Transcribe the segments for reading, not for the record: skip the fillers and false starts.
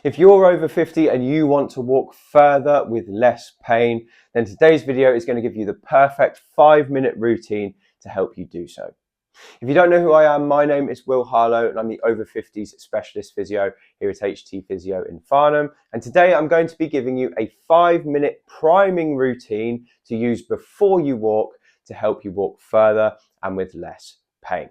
If you're over 50 and you want to walk further with less pain, then today's video is going to give you the perfect 5-minute routine to help you do so. If you don't know who I am, my name is Harlow and I'm the Over-Fifties specialist physio here at HT Physio in Farnham. And today I'm going to be giving you a 5-minute priming routine to use before you walk to help you walk further and with less pain.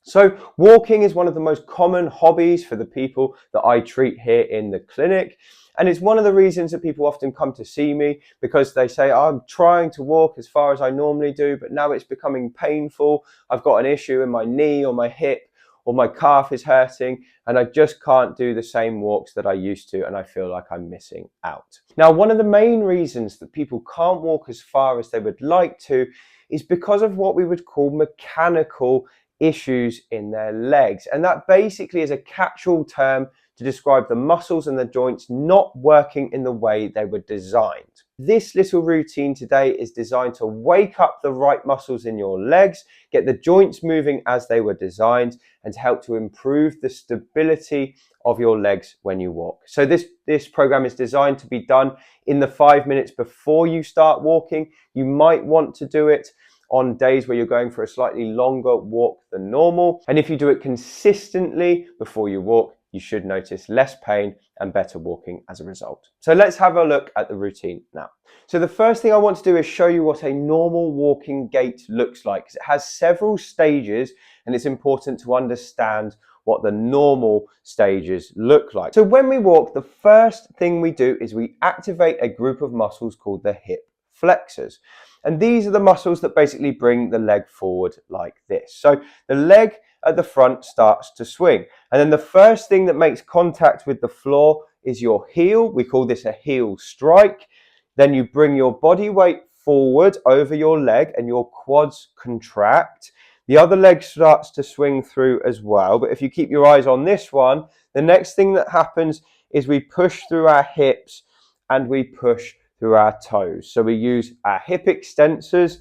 So walking is one of the most common hobbies for the people that I treat here in the clinic. And it's one of the reasons that people often come to see me, because they say, I'm trying to walk as far as I normally do, but now it's becoming painful. I've got an issue in my knee or my hip or my calf is hurting and I just can't do the same walks that I used to, and I feel like I'm missing out. Now, one of the main reasons that people can't walk as far as they would like to is because of what we would call mechanical issues in their legs. And that basically is a catch-all term to describe the muscles and the joints not working in the way they were designed. This little routine today is designed to wake up the right muscles in your legs, get the joints moving as they were designed, and to help to improve the stability of your legs when you walk. So this program is designed to be done in the 5 minutes before you start walking. You might want to do it on days where you're going for a slightly longer walk than normal. And if you do it consistently before you walk, you should notice less pain and better walking as a result. So let's have a look at the routine now. So the first thing I want to do is show you what a normal walking gait looks like, because it has several stages and it's important to understand what the normal stages look like. So when we walk, the first thing we do is we activate a group of muscles called the hip flexors. And these are the muscles that basically bring the leg forward like this. So the leg at the front starts to swing. And then the first thing that makes contact with the floor is your heel. We call this a heel strike. Then you bring your body weight forward over your leg and your quads contract. The other leg starts to swing through as well. But if you keep your eyes on this one, the next thing that happens is we push through our hips and we push through our toes. So we use our hip extensors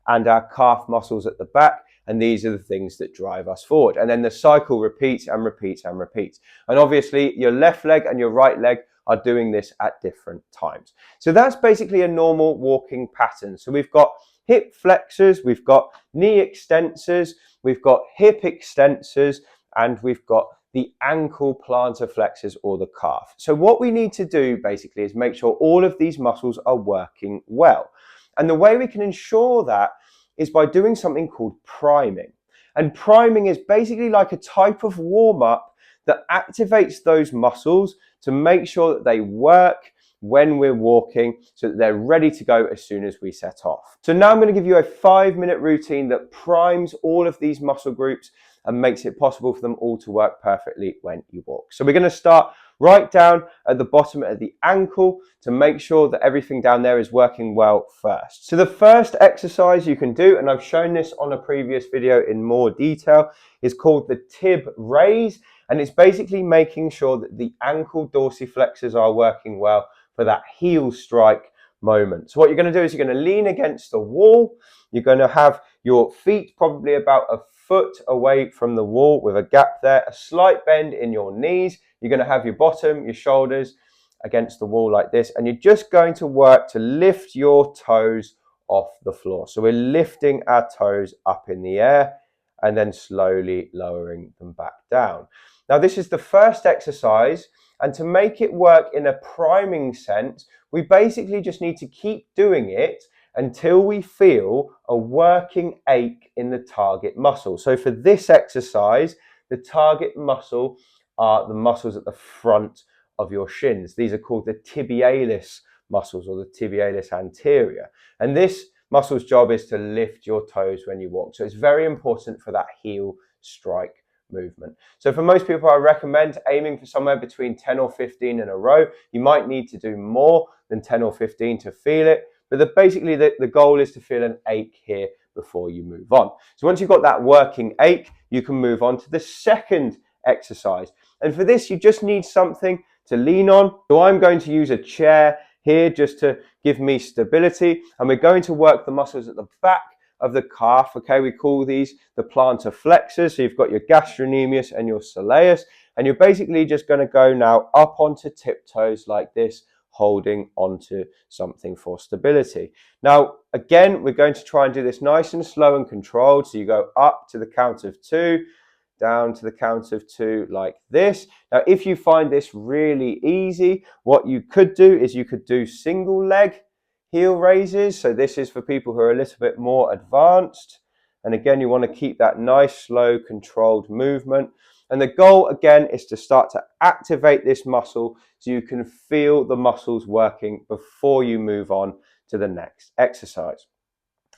and our calf muscles at the back, and these are the things that drive us forward. And then the cycle repeats and repeats and repeats. And obviously your left leg and your right leg are doing this at different times. So that's basically a normal walking pattern. So we've got hip flexors, we've got knee extensors, we've got hip extensors, and we've got the ankle plantar flexors or the calf. So what we need to do basically is make sure all of these muscles are working well. And the way we can ensure that is by doing something called priming. And priming is basically like a type of warm-up that activates those muscles to make sure that they work when we're walking, so that they're ready to go as soon as we set off. So now I'm going to give you a 5-minute routine that primes all of these muscle groups and makes it possible for them all to work perfectly when you walk. So we're going to start right down at the bottom at the ankle to make sure that everything down there is working well first. So the first exercise you can do, and I've shown this on a previous video in more detail, is called the tib raise. And it's basically making sure that the ankle dorsiflexors are working well for that heel strike moment. So what you're going to do is you're going to lean against the wall. You're going to have your feet probably about a foot away from the wall with a gap there, a slight bend in your knees. You're going to have your bottom, your shoulders against the wall like this, and you're just going to work to lift your toes off the floor. So we're lifting our toes up in the air and then slowly lowering them back down. Now this is the first exercise, and to make it work in a priming sense, we basically just need to keep doing it until we feel a working ache in the target muscle. So for this exercise, the target muscle are the muscles at the front of your shins. These are called the tibialis muscles or the tibialis anterior. And this muscle's job is to lift your toes when you walk. So it's very important for that heel strike movement. So for most people, I recommend aiming for somewhere between 10 or 15 in a row. You might need to do more than 10 or 15 to feel it. But basically the goal is to feel an ache here before you move on. So once you've got that working ache, you can move on to the second exercise. And for this, you just need something to lean on. So I'm going to use a chair here just to give me stability. And we're going to work the muscles at the back of the calf. Okay, we call these the plantar flexors. So you've got your gastrocnemius and your soleus. And you're basically just going to go now up onto tiptoes like this, holding onto something for stability. Now, again, we're going to try and do this nice and slow and controlled. So you go up to the count of 2, down to the count of 2 like this. Now, if you find this really easy, what you could do is you could do single leg heel raises. So this is for people who are a little bit more advanced. And again, you want to keep that nice, slow, controlled movement. And the goal, again, is to start to activate this muscle so you can feel the muscles working before you move on to the next exercise.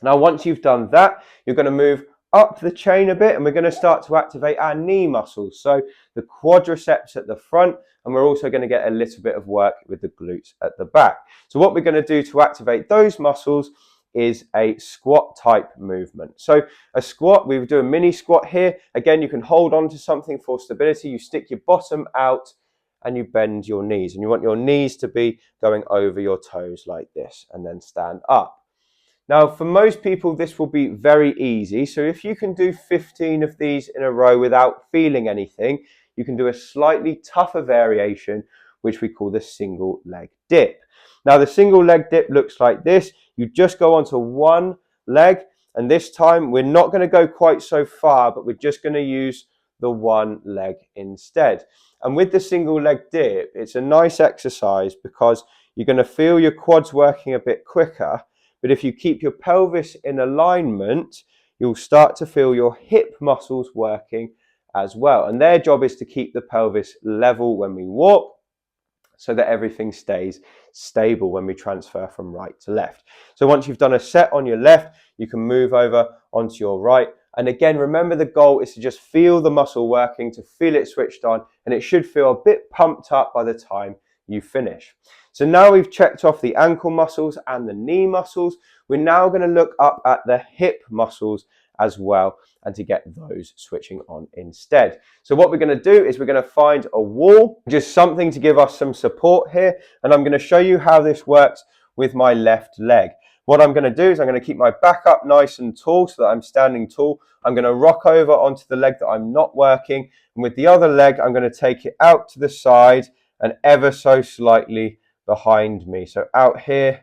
Now, once you've done that, you're going to move up the chain a bit, and we're going to start to activate our knee muscles. So the quadriceps at the front, and we're also going to get a little bit of work with the glutes at the back. So what we're going to do to activate those muscles is a squat type movement. So a squat, we would do a mini squat here. Again, you can hold on to something for stability. You stick your bottom out and you bend your knees, and you want your knees to be going over your toes like this, and then stand up. Now, for most people, this will be very easy. So if you can do 15 of these in a row without feeling anything, you can do a slightly tougher variation, which we call the single leg dip. Now, the single leg dip looks like this. You just go onto one leg, and this time we're not going to go quite so far, but we're just going to use the one leg instead. And with the single leg dip, it's a nice exercise because you're going to feel your quads working a bit quicker. But if you keep your pelvis in alignment, you'll start to feel your hip muscles working as well. And their job is to keep the pelvis level when we walk, so that everything stays stable when we transfer from right to left. So once you've done a set on your left, you can move over onto your right. And again, remember the goal is to just feel the muscle working, to feel it switched on, and it should feel a bit pumped up by the time you finish. So now we've checked off the ankle muscles and the knee muscles. We're now going to look up at the hip muscles as well, and to get those switching on instead. So what we're going to do is we're going to find a wall, just something to give us some support here, and I'm going to show you how this works with my left leg. What I'm going to do is I'm going to keep my back up nice and tall so that I'm standing tall. I'm going to rock over onto the leg that I'm not working, and with the other leg I'm going to take it out to the side and ever so slightly behind me. So out here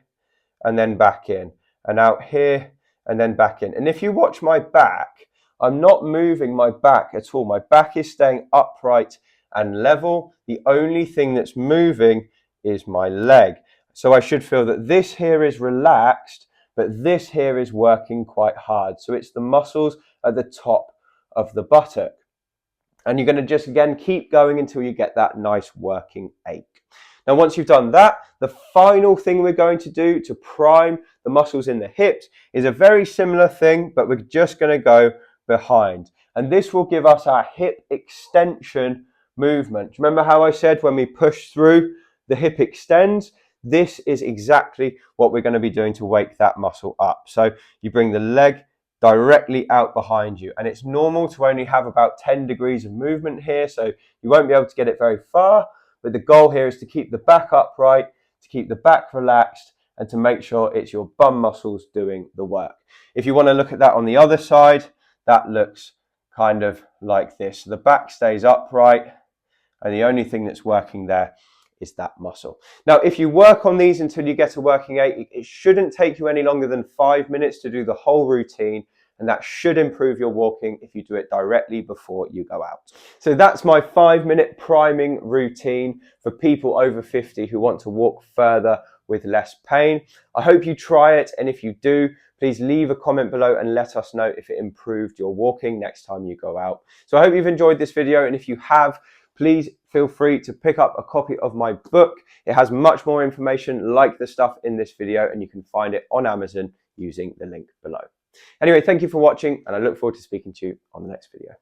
and then back in, and out here and then back in. And if you watch my back, I'm not moving my back at all. My back is staying upright and level. The only thing that's moving is my leg. So I should feel that this here is relaxed, but this here is working quite hard. So it's the muscles at the top of the buttock. And you're going to just, again, keep going until you get that nice working ache. Now, once you've done that, the final thing we're going to do to prime the muscles in the hips is a very similar thing, but we're just going to go behind. And this will give us our hip extension movement. Do you remember how I said when we push through, the hip extends? This is exactly what we're going to be doing to wake that muscle up. So you bring the leg directly out behind you, and it's normal to only have about 10 degrees of movement here, so you won't be able to get it very far. But the goal here is to keep the back upright, to keep the back relaxed, and to make sure it's your bum muscles doing the work. If you want to look at that on the other side, that looks kind of like this. So the back stays upright, and the only thing that's working there is that muscle. Now, if you work on these until you get a working ache, it shouldn't take you any longer than 5 minutes to do the whole routine. And that should improve your walking if you do it directly before you go out. So that's my 5-minute priming routine for people over 50 who want to walk further with less pain. I hope you try it, and if you do, please leave a comment below and let us know if it improved your walking next time you go out. So I hope you've enjoyed this video, and if you have, please feel free to pick up a copy of my book. It has much more information like the stuff in this video, and you can find it on Amazon using the link below. Anyway, thank you for watching, and I look forward to speaking to you on the next video.